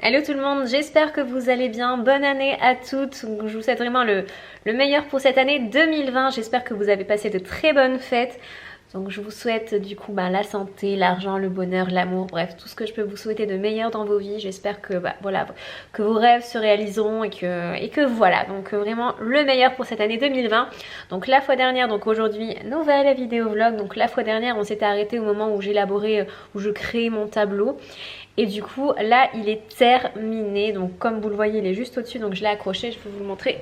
Hello tout le monde, j'espère que vous allez bien, bonne année à toutes, je vous souhaite vraiment le meilleur pour cette année 2020, j'espère que vous avez passé de très bonnes fêtes. Donc je vous souhaite du coup la santé, l'argent, le bonheur, l'amour, bref tout ce que je peux vous souhaiter de meilleur dans vos vies. J'espère que voilà, que vos rêves se réaliseront et que voilà, donc vraiment le meilleur pour cette année 2020. Donc la fois dernière, donc aujourd'hui nouvelle vidéo vlog, donc la fois dernière on s'était arrêté au moment où j'élaborais, où je créais mon tableau. Et du coup là il est terminé, donc comme vous le voyez il est juste au dessus, donc je l'ai accroché, je vais vous le montrer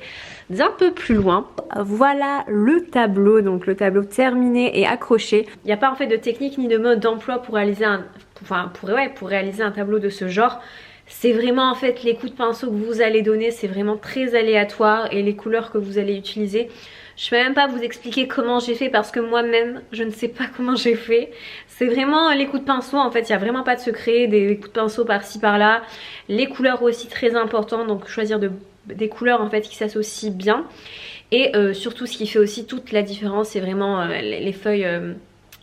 d'un peu plus loin. Voilà le tableau, donc le tableau terminé et accroché. Il n'y a pas en fait de technique ni de mode d'emploi pour réaliser pour réaliser un tableau de ce genre. C'est vraiment en fait les coups de pinceau que vous allez donner, c'est vraiment très aléatoire, et les couleurs que vous allez utiliser. Je ne peux même pas vous expliquer comment j'ai fait parce que moi-même je ne sais pas comment j'ai fait. C'est vraiment les coups de pinceau en fait, il n'y a vraiment pas de secret, des coups de pinceau par-ci par-là. Les couleurs aussi très importantes, donc choisir des couleurs en fait qui s'associent bien. Et surtout ce qui fait aussi toute la différence, c'est vraiment les feuilles...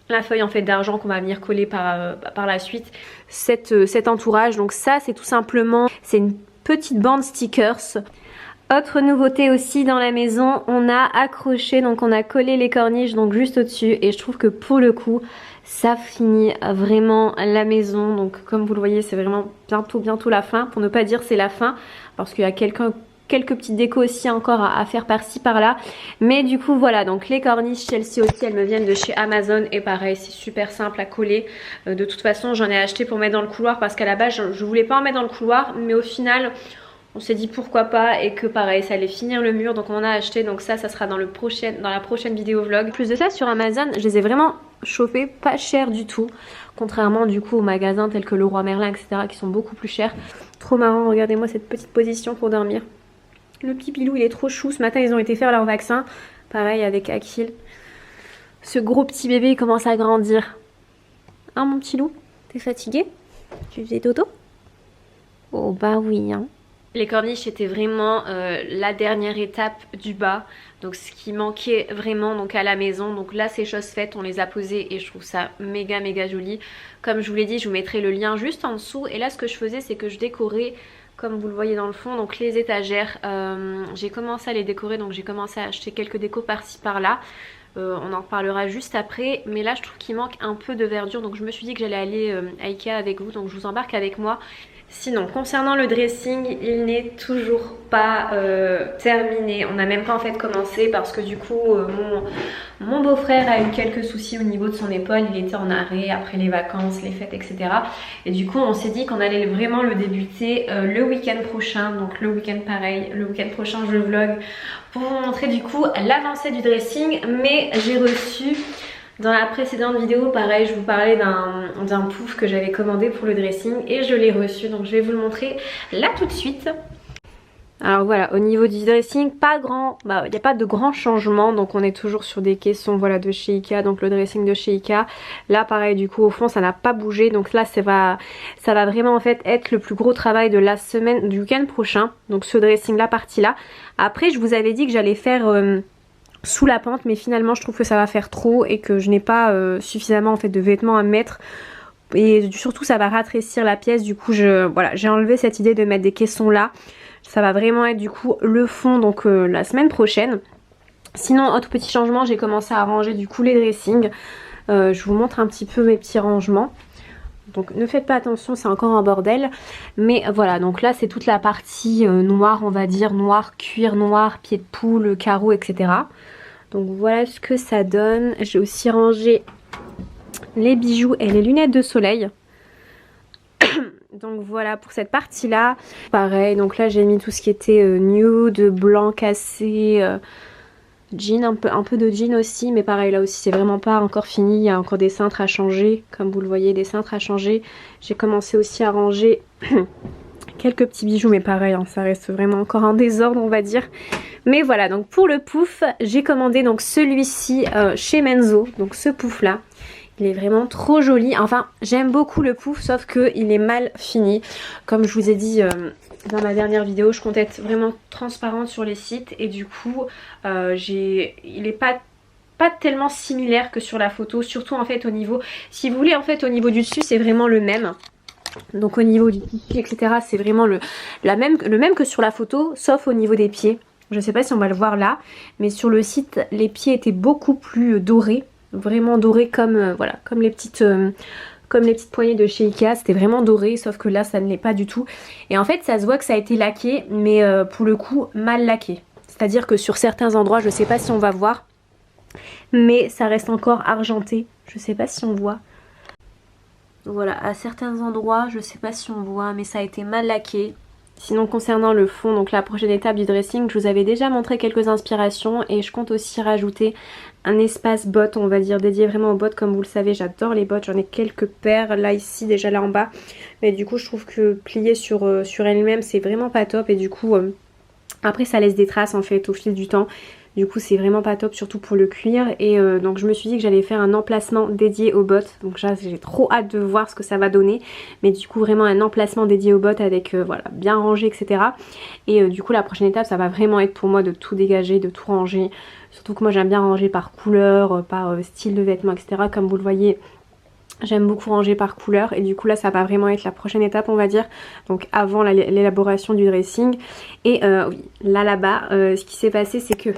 la feuille en fait d'argent qu'on va venir coller par la suite. Cet entourage, donc ça c'est tout simplement, c'est une petite bande stickers. Autre nouveauté aussi dans la maison, on a accroché, donc on a collé les corniches donc juste au-dessus, et je trouve que pour le coup ça finit vraiment la maison. Donc comme vous le voyez c'est vraiment bientôt la fin, pour ne pas dire c'est la fin, parce qu'il y a quelques petites décos aussi encore à faire par-ci par-là. Mais du coup voilà, donc les corniches celles-ci aussi elles me viennent de chez Amazon, et pareil c'est super simple à coller. De toute façon j'en ai acheté pour mettre dans le couloir parce qu'à la base je voulais pas en mettre dans le couloir, mais au final on s'est dit pourquoi pas, et que pareil ça allait finir le mur, donc on en a acheté. Donc ça sera dans la prochaine vidéo vlog. Plus de ça, sur Amazon je les ai vraiment chauffés, pas cher du tout, contrairement du coup aux magasins tels que Leroy Merlin etc qui sont beaucoup plus chers. Trop marrant, regardez-moi cette petite position pour dormir. Le petit pilou il est trop chou. Ce matin ils ont été faire leur vaccin, pareil avec Akil. Ce gros petit bébé il commence à grandir. Hein mon petit loup, t'es fatigué? Tu faisais dodo? Oh bah oui hein. Les corniches c'était vraiment la dernière étape du bas, donc ce qui manquait vraiment donc à la maison. Donc là c'est chose faite, on les a posées et je trouve ça méga joli. Comme je vous l'ai dit, je vous mettrai le lien juste en dessous. Et là ce que je faisais c'est que je décorais, comme vous le voyez dans le fond, donc les étagères. J'ai commencé à les décorer, donc j'ai commencé à acheter quelques décos par-ci par-là. On en reparlera juste après, mais là je trouve qu'il manque un peu de verdure, donc je me suis dit que j'allais aller à Ikea avec vous, donc je vous embarque avec moi. Sinon concernant le dressing, il n'est toujours pas terminé, on n'a même pas en fait commencé parce que du coup mon beau-frère a eu quelques soucis au niveau de son épaule, il était en arrêt après les vacances, les fêtes etc. Et du coup on s'est dit qu'on allait vraiment le débuter le week-end prochain. Donc le week-end pareil, le week-end prochain je vlog pour vous montrer du coup l'avancée du dressing. Mais j'ai reçu... Dans la précédente vidéo, pareil, je vous parlais d'un pouf que j'avais commandé pour le dressing et je l'ai reçu. Donc je vais vous le montrer là tout de suite. Alors voilà, au niveau du dressing, il n'y a pas de grands changements. Donc on est toujours sur des caissons voilà, de chez Ikea, donc le dressing de chez Ikea. Là pareil, du coup au fond ça n'a pas bougé. Donc là ça va vraiment en fait être le plus gros travail de la semaine, du week-end prochain. Donc ce dressing, la partie là. Après je vous avais dit que j'allais faire... sous la pente, mais finalement je trouve que ça va faire trop et que je n'ai pas suffisamment en fait de vêtements à mettre, et surtout ça va rétrécir la pièce. Du coup voilà, j'ai enlevé cette idée de mettre des caissons là. Ça va vraiment être du coup le fond donc la semaine prochaine. Sinon autre petit changement, j'ai commencé à ranger du coup les dressings. Je vous montre un petit peu mes petits rangements. Donc ne faites pas attention, c'est encore un bordel. Mais voilà, donc là c'est toute la partie noire, on va dire, noir, cuir noir, pied de poule, carreaux, etc. Donc voilà ce que ça donne. J'ai aussi rangé les bijoux et les lunettes de soleil. Donc voilà pour cette partie là. Pareil, donc là j'ai mis tout ce qui était nude, blanc cassé, jean, un peu de jean aussi, mais pareil là aussi c'est vraiment pas encore fini, il y a encore des cintres à changer, comme vous le voyez, des cintres à changer. J'ai commencé aussi à ranger quelques petits bijoux, mais pareil hein, ça reste vraiment encore en désordre on va dire. Mais voilà, donc pour le pouf, j'ai commandé donc celui-ci chez Menzo, donc ce pouf là. Il est vraiment trop joli. Enfin, j'aime beaucoup le pouf, sauf qu'il est mal fini. Comme je vous ai dit dans ma dernière vidéo, je compte être vraiment transparente sur les sites. Et du coup, il est pas tellement similaire que sur la photo. Surtout en fait au niveau... Si vous voulez, en fait au niveau du dessus, c'est vraiment le même. Donc au niveau du pied, etc. c'est vraiment le même que sur la photo, sauf au niveau des pieds. Je sais pas si on va le voir là, mais sur le site, les pieds étaient beaucoup plus dorés. Vraiment dorés comme, voilà, comme les petites poignées de chez Ikea. C'était vraiment doré, sauf que là, ça ne l'est pas du tout. Et en fait, ça se voit que ça a été laqué, mais pour le coup, mal laqué. C'est-à-dire que sur certains endroits, je sais pas si on va voir, mais ça reste encore argenté. Je sais pas si on voit. Voilà, à certains endroits, je sais pas si on voit, mais ça a été mal laqué. Sinon concernant le fond, donc la prochaine étape du dressing, je vous avais déjà montré quelques inspirations et je compte aussi rajouter un espace bottes, on va dire dédié vraiment aux bottes. Comme vous le savez, j'adore les bottes, j'en ai quelques paires là ici, déjà là en bas. Mais du coup je trouve que plier sur elle-même c'est vraiment pas top et du coup après ça laisse des traces en fait au fil du temps. Du coup c'est vraiment pas top, surtout pour le cuir. Et donc je me suis dit que j'allais faire un emplacement dédié aux bottes. Donc là j'ai trop hâte de voir ce que ça va donner. Mais du coup vraiment un emplacement dédié aux bottes avec voilà, bien rangé, etc. Et du coup la prochaine étape ça va vraiment être pour moi de tout dégager, de tout ranger. Surtout que moi j'aime bien ranger par couleur, par style de vêtements, etc. Comme vous le voyez, j'aime beaucoup ranger par couleur et du coup là ça va vraiment être la prochaine étape on va dire, donc avant l'élaboration du dressing. Et oui, là-bas, ce qui s'est passé c'est que,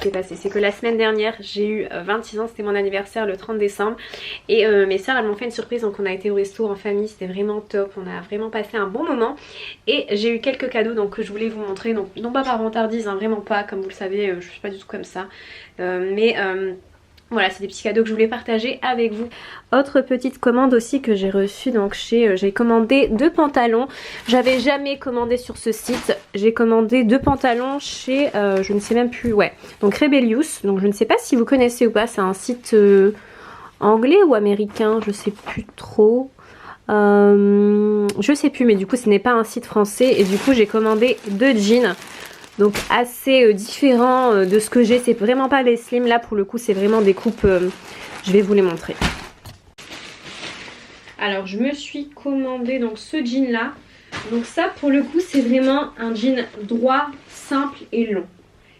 c'est que la semaine dernière j'ai eu 26 ans, c'était mon anniversaire le 30 décembre et mes soeurs elles m'ont fait une surprise, donc on a été au resto en famille, c'était vraiment top, on a vraiment passé un bon moment et j'ai eu quelques cadeaux donc que je voulais vous montrer, donc non pas par vantardise, hein, vraiment pas, comme vous le savez, je suis pas du tout comme ça, mais voilà, c'est des petits cadeaux que je voulais partager avec vous. Autre petite commande aussi que j'ai reçue, donc j'ai commandé 2 pantalons. J'avais jamais commandé sur ce site. J'ai commandé 2 pantalons chez, je ne sais même plus, ouais, donc Rebellious. Donc je ne sais pas si vous connaissez ou pas, c'est un site anglais ou américain, je sais plus trop. Je sais plus, mais du coup ce n'est pas un site français et du coup j'ai commandé 2 jeans. Donc assez différent de ce que j'ai, c'est vraiment pas des slims, là pour le coup c'est vraiment des coupes, je vais vous les montrer. Alors je me suis commandé donc ce jean là, donc ça pour le coup c'est vraiment un jean droit, simple et long.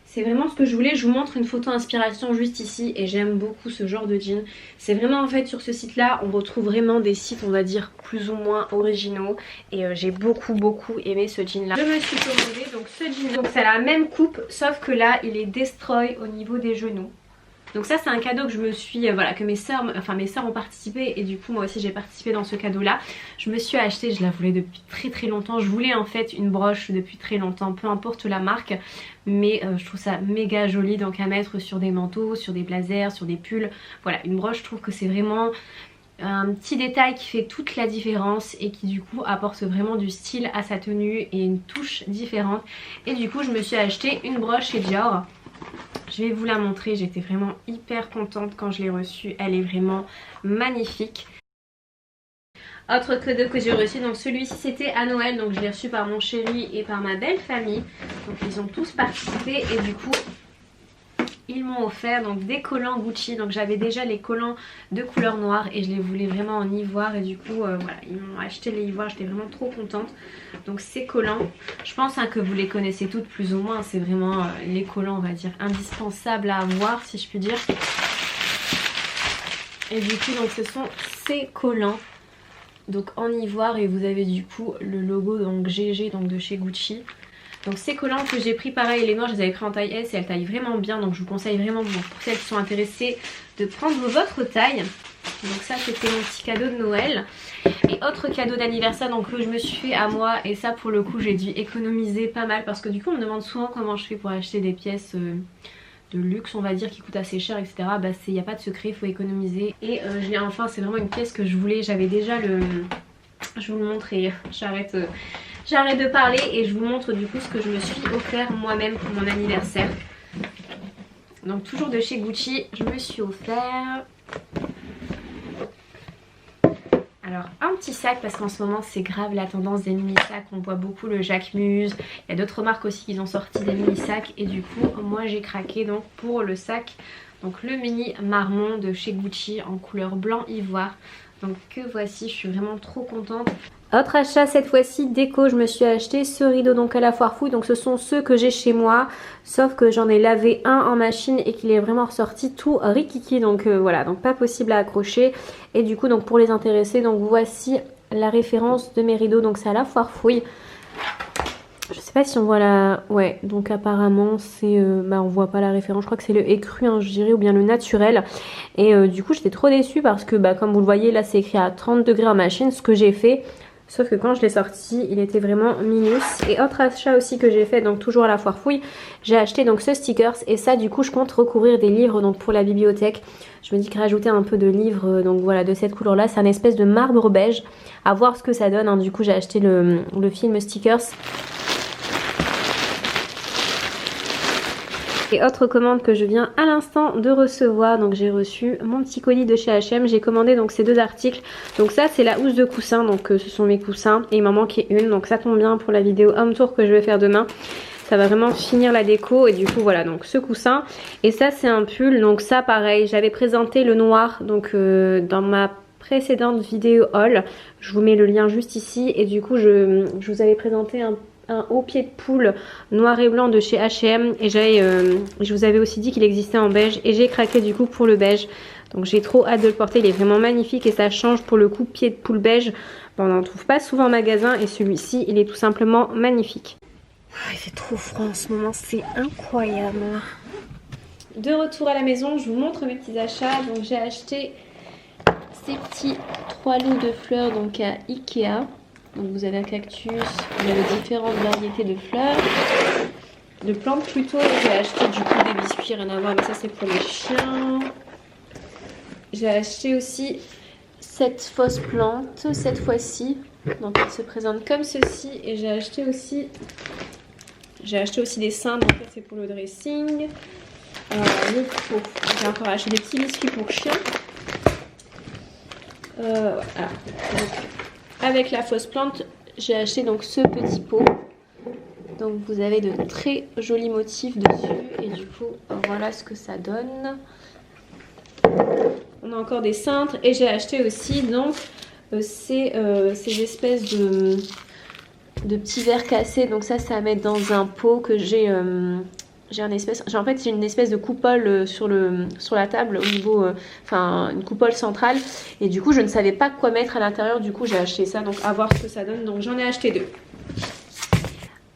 C'est vraiment ce que je voulais, je vous montre une photo inspiration juste ici et j'aime beaucoup ce genre de jean. C'est vraiment en fait sur ce site là, on retrouve vraiment des sites on va dire plus ou moins originaux et j'ai beaucoup aimé ce jean là. Je me suis commandé donc ce jean, donc c'est la même coupe sauf que là il est destroy au niveau des genoux. Donc ça c'est un cadeau que je me suis, voilà, que mes sœurs ont participé et du coup moi aussi j'ai participé dans ce cadeau là. Je me suis acheté, je la voulais depuis très longtemps, je voulais en fait une broche depuis très longtemps, peu importe la marque. Mais je trouve ça méga joli donc à mettre sur des manteaux, sur des blazers, sur des pulls. Voilà, une broche, je trouve que c'est vraiment un petit détail qui fait toute la différence et qui du coup apporte vraiment du style à sa tenue et une touche différente. Et du coup je me suis acheté une broche chez Dior. Je vais vous la montrer, j'étais vraiment hyper contente quand je l'ai reçue, elle est vraiment magnifique. Autre cadeau que j'ai reçu, donc celui-ci c'était à Noël, donc je l'ai reçu par mon chéri et par ma belle famille. Donc ils ont tous participé et du coup ils m'ont offert donc des collants Gucci. Donc j'avais déjà les collants de couleur noire et je les voulais vraiment en ivoire et du coup voilà, ils m'ont acheté les ivoires, j'étais vraiment trop contente. Donc ces collants, je pense que vous les connaissez toutes plus ou moins, c'est vraiment les collants on va dire indispensables à avoir si je puis dire. Et du coup donc ce sont ces collants donc en ivoire et vous avez du coup le logo donc GG donc de chez Gucci. Donc ces collants que j'ai pris pareil les noirs, je les avais pris en taille S et elles taillent vraiment bien, donc je vous conseille vraiment pour celles qui sont intéressées de prendre votre taille. Donc ça c'était mon petit cadeau de Noël. Et autre cadeau d'anniversaire donc que je me suis fait à moi, et ça pour le coup j'ai dû économiser pas mal parce que du coup on me demande souvent comment je fais pour acheter des pièces de luxe on va dire qui coûtent assez cher, etc. Bah il n'y a pas de secret, il faut économiser. Et enfin c'est vraiment une pièce que je voulais, j'avais déjà le... Je vous le montre et j'arrête de parler et je vous montre du coup ce que je me suis offert moi-même pour mon anniversaire. Donc toujours de chez Gucci, je me suis offert... Alors un petit sac parce qu'en ce moment c'est grave la tendance des mini sacs, on voit beaucoup le Jacquemus, il y a d'autres marques aussi qui ont sorti des mini sacs et du coup moi j'ai craqué donc pour le sac, donc le mini marmon de chez Gucci en couleur blanc ivoire. Donc que voici, je suis vraiment trop contente. Autre achat cette fois-ci déco, je me suis acheté ce rideau donc à la foire fouille. Donc ce sont ceux que j'ai chez moi, sauf que j'en ai lavé un en machine et qu'il est vraiment ressorti tout rikiki. Donc voilà, donc pas possible à accrocher. Et du coup donc pour les intéressés, donc voici la référence de mes rideaux. Donc c'est à la Foire Fouille. Je sais pas si on voit la... Ouais, donc apparemment c'est... bah on voit pas la référence, je crois que c'est le écru, hein, je dirais, ou bien le naturel. Et du coup j'étais trop déçue parce que bah comme vous le voyez là c'est écrit à 30 degrés en machine, ce que j'ai fait. Sauf que quand je l'ai sorti, il était vraiment minus. Et autre achat aussi que j'ai fait, donc toujours à la Foire Fouille, j'ai acheté donc ce stickers. Et ça du coup je compte recouvrir des livres donc pour la bibliothèque. Je me dis que rajouter un peu de livres donc voilà de cette couleur là, c'est un espèce de marbre beige. À voir ce que ça donne, hein. Du coup j'ai acheté le film stickers. Et autre commande que je viens à l'instant de recevoir, donc j'ai reçu mon petit colis de chez H&M, j'ai commandé donc ces deux articles. Donc ça c'est la housse de coussin, donc ce sont mes coussins et il m'en manquait une, donc ça tombe bien pour la vidéo home tour que je vais faire demain. Ça va vraiment finir la déco et du coup voilà donc ce coussin. Et ça c'est un pull, donc ça pareil, j'avais présenté le noir donc dans ma précédente vidéo haul. Je vous mets le lien juste ici et du coup je vous avais présenté un haut pied de poule noir et blanc de chez H&M et je vous avais aussi dit qu'il existait en beige et j'ai craqué du coup pour le beige. Donc j'ai trop hâte de le porter, il est vraiment magnifique et ça change pour le coup pied de poule beige. Bon, on n'en trouve pas souvent en magasin et celui-ci il est tout simplement magnifique. Il fait trop froid en ce moment, c'est incroyable. De retour à la maison, je vous montre mes petits achats. Donc j'ai acheté ces petits 3 lots de fleurs donc à Ikea. Donc vous avez un cactus, vous avez différentes variétés de fleurs, de plantes plutôt. J'ai acheté du coup des biscuits, rien à voir, mais ça c'est pour les chiens. J'ai acheté aussi cette fausse plante, cette fois-ci. Donc elle se présente comme ceci. Et j'ai acheté aussi des cendres, en fait c'est pour le dressing. J'ai encore acheté des petits biscuits pour chiens. Voilà. Donc, avec la fausse plante, j'ai acheté donc ce petit pot. Donc vous avez de très jolis motifs dessus et du coup voilà ce que ça donne. On a encore des cintres et j'ai acheté aussi donc ces espèces de petits verres cassés. Donc ça à mettre dans un pot que j'ai en fait c'est une espèce de coupole sur la table au niveau enfin une coupole centrale et du coup je ne savais pas quoi mettre à l'intérieur, du coup j'ai acheté ça, donc à voir ce que ça donne. Donc j'en ai acheté deux.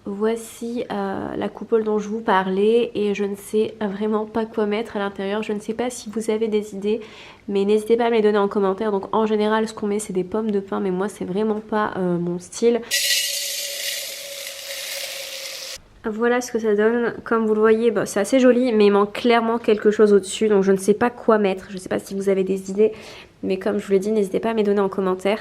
Voici la coupole dont je vous parlais et je ne sais vraiment pas quoi mettre à l'intérieur. Je ne sais pas si vous avez des idées, mais n'hésitez pas à me les donner en commentaire. Donc en général ce qu'on met c'est des pommes de pin, mais moi c'est vraiment pas mon style. Voilà ce que ça donne. Comme vous le voyez, bah, c'est assez joli, mais il manque clairement quelque chose au-dessus. Donc je ne sais pas quoi mettre. Je ne sais pas si vous avez des idées. Mais comme je vous l'ai dit, n'hésitez pas à me les donner en commentaire.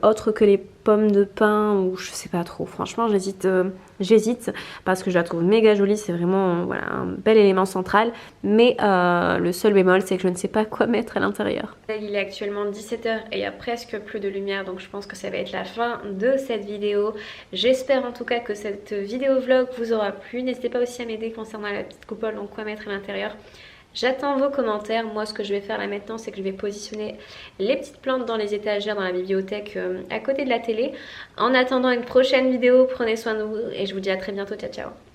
Autre que les pommes de pin ou je sais pas trop. Franchement, j'hésite parce que je la trouve méga jolie. C'est vraiment voilà, un bel élément central. Mais le seul bémol, c'est que je ne sais pas quoi mettre à l'intérieur. Il est actuellement 17 h et il y a presque plus de lumière. Donc je pense que ça va être la fin de cette vidéo. J'espère en tout cas que cette vidéo vlog vous aura plu. N'hésitez pas aussi à m'aider concernant la petite coupole. Donc quoi mettre à l'intérieur. J'attends vos commentaires. Moi ce que je vais faire là maintenant c'est que je vais positionner les petites plantes dans les étagères dans la bibliothèque à côté de la télé. En attendant une prochaine vidéo, prenez soin de vous et je vous dis à très bientôt. Ciao ciao.